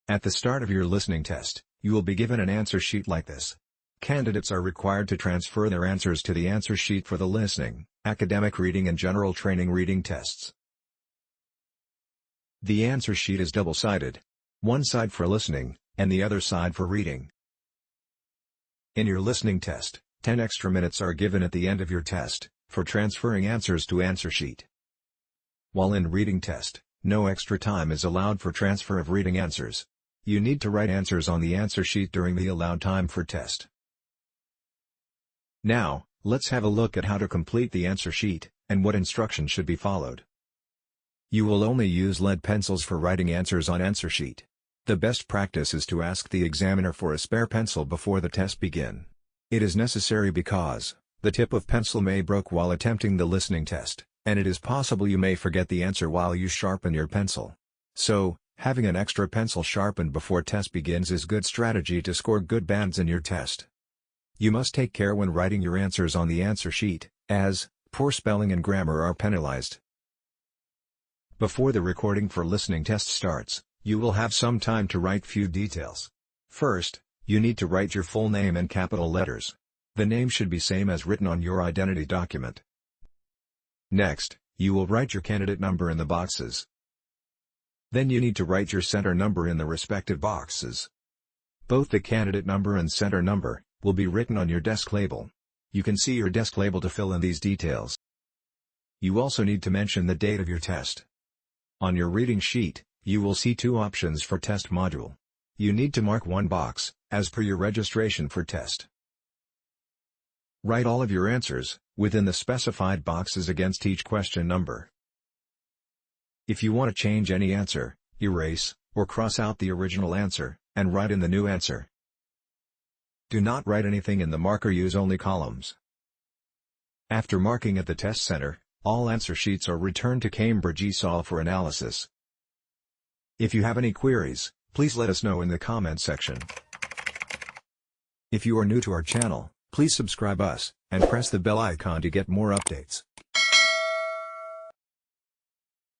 At the start of your listening test, you will be given an answer sheet like this. Candidates are required to transfer their answers to the answer sheet for the listening, academic reading and general training reading tests. The answer sheet is double-sided. One side for listening, and the other side for reading. In your listening test, 10 extra minutes are given at the end of your test, for transferring answers to answer sheet. While in reading test, no extra time is allowed for transfer of reading answers. You need to write answers on the answer sheet during the allowed time for test. Now, let's have a look at how to complete the answer sheet, and what instructions should be followed. You will only use lead pencils for writing answers on answer sheet. The best practice is to ask the examiner for a spare pencil before the test begin. It is necessary because the tip of pencil may break while attempting the listening test, and it is possible you may forget the answer while you sharpen your pencil. So, having an extra pencil sharpened before test begins is good strategy to score good bands in your test. You must take care when writing your answers on the answer sheet, as poor spelling and grammar are penalized. Before the recording for listening test starts, you will have some time to write few details. First, you need to write your full name in capital letters. The name should be same as written on your identity document. Next, you will write your candidate number in the boxes. Then you need to write your center number in the respective boxes. Both the candidate number and center number will be written on your desk label. You can see your desk label to fill in these details. You also need to mention the date of your test. On your reading sheet, you will see two options for test module. You need to mark one box, as per your registration for test. Write all of your answers, within the specified boxes against each question number. If you want to change any answer, erase, or cross out the original answer, and write in the new answer. Do not write anything in the marker use-only columns. After marking at the test center, all answer sheets are returned to Cambridge eSol for analysis. If you have any queries, please let us know in the comment section. If you are new to our channel, please subscribe us, and press the bell icon to get more updates.